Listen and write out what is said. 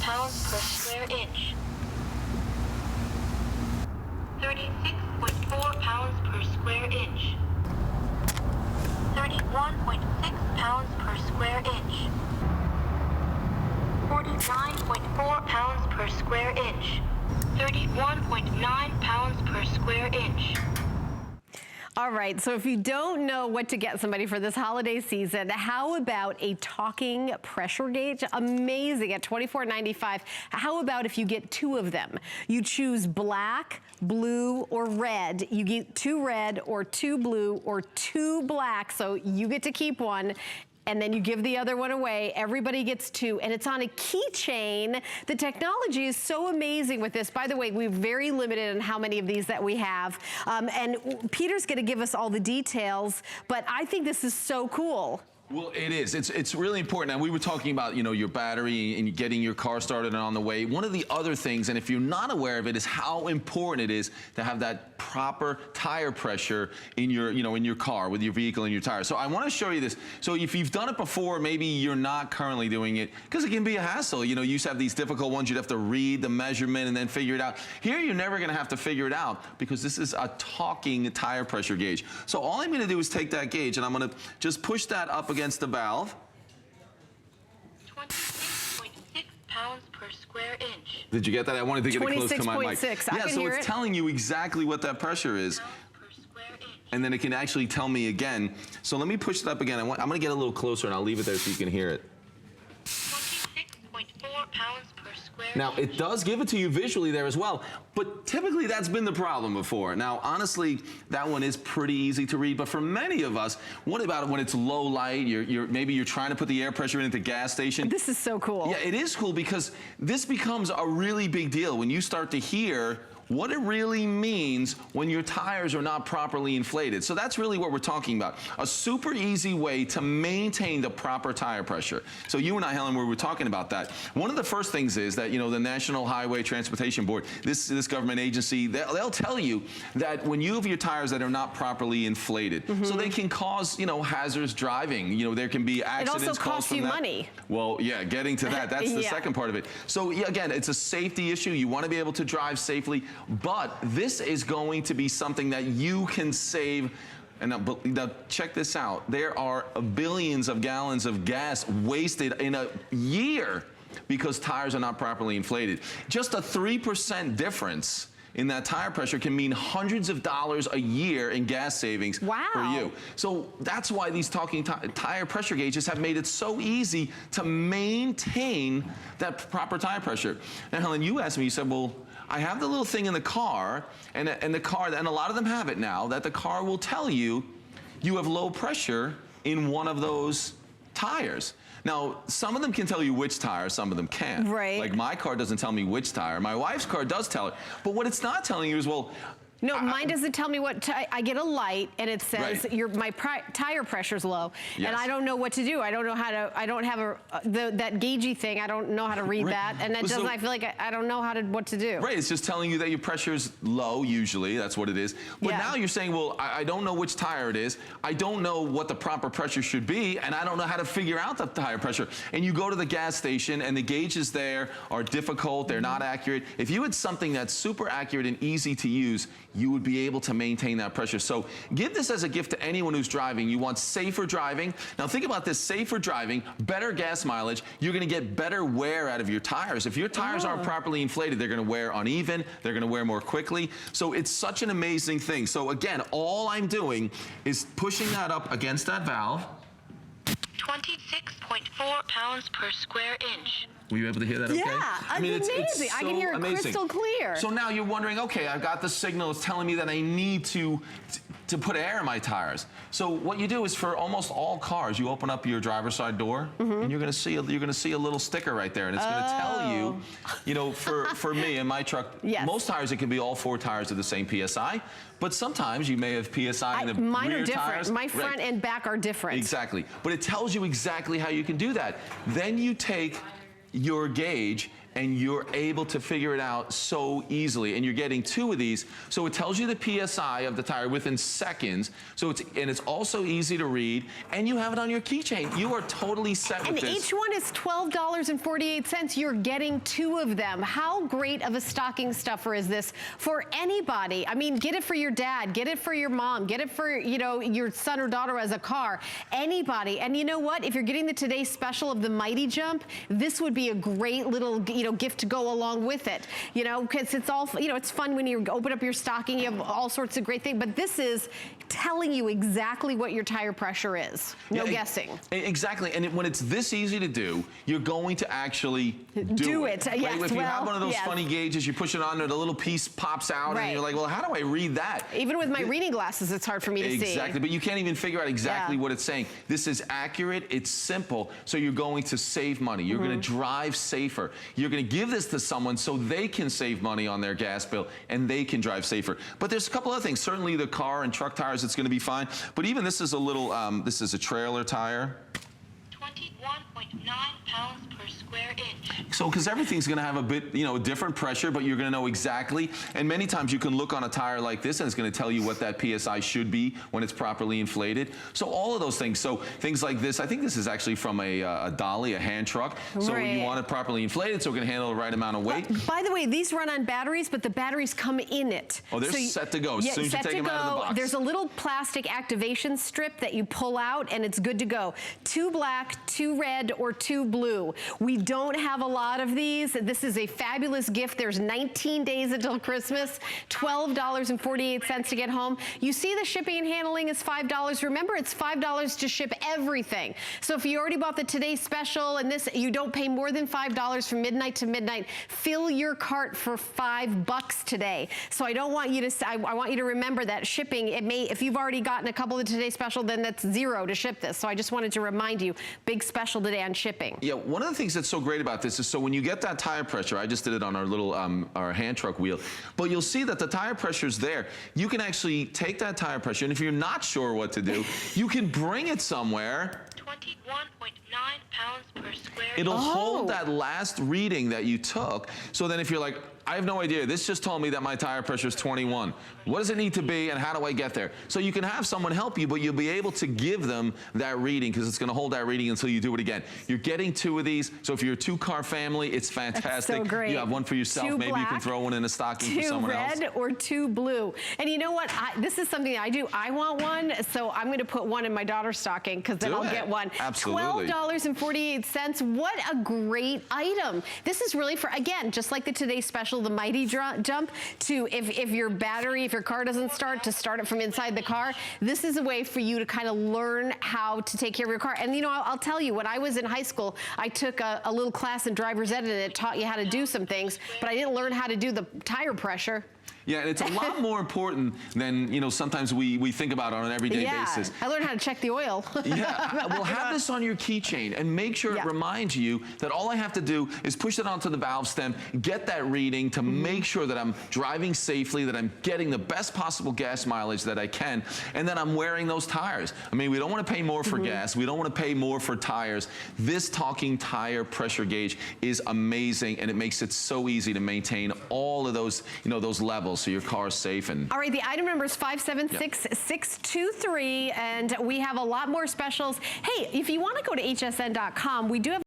pounds per square inch. 36.4 pounds per square inch. 31.6 pounds per square inch. 49.4 pounds per square inch. 31.9 pounds per square inch. All right, so if you don't know what to get somebody for this holiday season, how about a talking pressure gauge? Amazing at $24.95. How about if you get 2 of them? You choose black, blue, or red. You get 2 red or 2 blue or 2 black, so you get to keep one. And then you give the other one away. Everybody gets 2, and it's on a keychain. The technology is so amazing with this. By the way, we're very limited on how many of these that we have. And Peter's gonna give us all the details, but I think this is so cool. Well, it is. It's really important. And we were talking about, you know, your battery and getting your car started and on the way. One of the other things, and if you're not aware of it, is how important it is to have that proper tire pressure in your, you know, in your car with your vehicle and your tires. So I want to show you this. So if you've done it before, maybe you're not currently doing it because it can be a hassle. You know, you used to have these difficult ones. You'd have to read the measurement and then figure it out. Here, you're never going to have to figure it out because this is a talking tire pressure gauge. So all I'm going to do is take that gauge and I'm going to just push that up against the valve. 26.6 pounds per square inch. Did you get that? I wanted to get it close to my mic. 26.6. Yeah, so it's telling you exactly what that pressure is. Per square inch. And then it can actually tell me again. So let me push it up again. I'm going to get a little closer and I'll leave it there so you can hear it. 26.4 pounds per square Now, inch. it does give it to you visually there as well, but typically that's been the problem before. Now, honestly, that one is pretty easy to read, but for many of us, what about it when it's low light? Maybe you're trying to put the air pressure in at the gas station. This is so cool. Yeah, it is cool because this becomes a really big deal when you start to hear what it really means when your tires are not properly inflated. So that's really what we're talking about. A super easy way to maintain the proper tire pressure. So you and I, Helen, we were talking about that. One of the first things is that, you know, the National Highway Transportation Board, this government agency, they'll tell you that when you have your tires that are not properly inflated, so they can cause, you know, hazardous driving. You know, there can be accidents. It also costs you money. Well, yeah, getting to that, that's the Yeah. second part of it. So yeah, again, it's a safety issue. You want to be able to drive safely. But this is going to be something that you can save. And now check this out. There are billions of gallons of gas wasted in a year because tires are not properly inflated. Just a 3% difference in that tire pressure can mean hundreds of dollars a year in gas savings for you. So that's why these talking tire pressure gauges have made it so easy to maintain that proper tire pressure. Now, Helen, you asked me, you said, well, I have the little thing in the car, and the car, and a lot of them have it now, that the car will tell you you have low pressure in one of those tires. Now, some of them can tell you which tire, some of them can't. Right. Like my car doesn't tell me which tire. My wife's car does tell it. But what it's not telling you is, well, no, mine doesn't tell me what, I get a light and it says my tire pressure's low. Yes. And I don't know what to do. I don't know how to, I don't have that gaugey thing. I don't know how to read that. And that doesn't, I feel like I don't know what to do. Right, it's just telling you that your pressure's low usually, that's what it is. But now you're saying, well, I don't know which tire it is. I don't know what the proper pressure should be, and I don't know how to figure out the tire pressure. And you go to the gas station and the gauges there are difficult, they're not accurate. If you had something that's super accurate and easy to use, you would be able to maintain that pressure. So give this as a gift to anyone who's driving. You want safer driving. Now think about this, safer driving, better gas mileage, you're gonna get better wear out of your tires. If your tires aren't properly inflated, they're gonna wear uneven, they're gonna wear more quickly. So it's such an amazing thing. So again, all I'm doing is pushing that up against that valve. 26.4 pounds per square inch. Were you able to hear that okay? Yeah, I mean, it's amazing. I can hear it crystal clear. So now you're wondering, okay, I've got the signal. It's telling me that I need to put air in my tires. So what you do is for almost all cars, you open up your driver's side door, and you're gonna see a little sticker right there, and it's gonna tell you, you know, for me in my truck, most tires it can be all 4 tires of the same PSI, but sometimes you may have PSI in the mine rear are different. tires. My front and back are different. Exactly, but it tells you exactly how you can do that. Then you take your gauge and you're able to figure it out so easily. And you're getting 2 of these, so it tells you the PSI of the tire within seconds. So it's also easy to read, and you have it on your keychain. You are totally set with and this. each one is $12.48. You're getting 2 of them. How great of a stocking stuffer is this for anybody? I mean, get it for your dad, get it for your mom, get it for, you know, your son or daughter as a car, anybody. And you know what? If you're getting the Today Special of the Mighty Jump, this would be a great little, you know, gift to go along with it. You know, because it's all, you know, it's fun when you open up your stocking, you have all sorts of great things, but this is telling you exactly what your tire pressure is. No guessing. Exactly, and when it's this easy to do, you're going to actually do it. Right? Yes, if you have one of those yes. funny gauges, you push it on there, the little piece pops out, Right. and you're like, well, how do I read that? Even with my reading glasses, it's hard for me to see. Exactly, but you can't even figure out exactly what it's saying. This is accurate, it's simple, so you're going to save money. You're going to drive safer. You're going to give this to someone so they can save money on their gas bill and they can drive safer. But there's a couple other things. Certainly the car and truck tires, it's going to be fine. But even this is a little, this is a trailer tire. 21.9 pounds per square inch. So, because everything's going to have a bit, you know, different pressure, but you're going to know exactly. And many times you can look on a tire like this and it's going to tell you what that PSI should be when it's properly inflated. So all of those things. So things like this, I think this is actually from a dolly, a hand truck. So you want it properly inflated so it can handle the right amount of weight. By the way, these run on batteries, but the batteries come in it. Oh, they're set to go as soon as you take them out of the box. There's a little plastic activation strip that you pull out and it's good to go. 2 black, 2 red, or 2 blue. We don't have a lot of these. This is a fabulous gift. There's 19 days until Christmas, $12.48 to get home. You see the shipping and handling is $5. Remember, it's $5 to ship everything. So if you already bought the Today Special and this, you don't pay more than $5 from midnight to midnight. Fill your cart for $5 today. So I don't want you to, I want you to remember that shipping, it may, if you've already gotten a couple of the Today Special, then that's $0 to ship this. So I just wanted to remind you, big special today on shipping. Yeah, one of the things that's so great about this is, so when you get that tire pressure, I just did it on our little, our hand truck wheel, but you'll see that the tire pressure's there. You can actually take that tire pressure, and if you're not sure what to do, you can bring it somewhere. 21.9 pounds per square inch. It'll hold that last reading that you took, so then if you're like, I have no idea, this just told me that my tire pressure is 21. What does it need to be and how do I get there? So you can have someone help you, but you'll be able to give them that reading because it's going to hold that reading until you do it again. You're getting 2 of these, so if you're a 2-car family, it's fantastic. That's so great. You have one for yourself, 2 maybe black, you can throw one in a stocking for someone else. 2 red or 2 blue. And you know what? This is something I do. I want one, so I'm going to put one in my daughter's stocking because then I'll get one. Absolutely. $12.48. What a great item. This is really for, again, just like the Today Special, the Mighty Jump, to if your battery, if your car doesn't start, to start it from inside the car. This is a way for you to kind of learn how to take care of your car. And you know, I'll tell you, when I was in high school, I took a little class in driver's ed and it taught you how to do some things, but I didn't learn how to do the tire pressure. Yeah, and it's a lot more important than, you know, sometimes we think about on an everyday basis. I learned how to check the oil. Yeah, well, have this on your keychain and make sure it reminds you that all I have to do is push it onto the valve stem, get that reading to make sure that I'm driving safely, that I'm getting the best possible gas mileage that I can, and that I'm wearing those tires. I mean, we don't want to pay more for gas. We don't want to pay more for tires. This talking tire pressure gauge is amazing, and it makes it so easy to maintain all of those, you know, those levels so your car is safe. And all right, the item number is 576623, and we have a lot more specials. Hey, if you want to go to hsn.com, we do have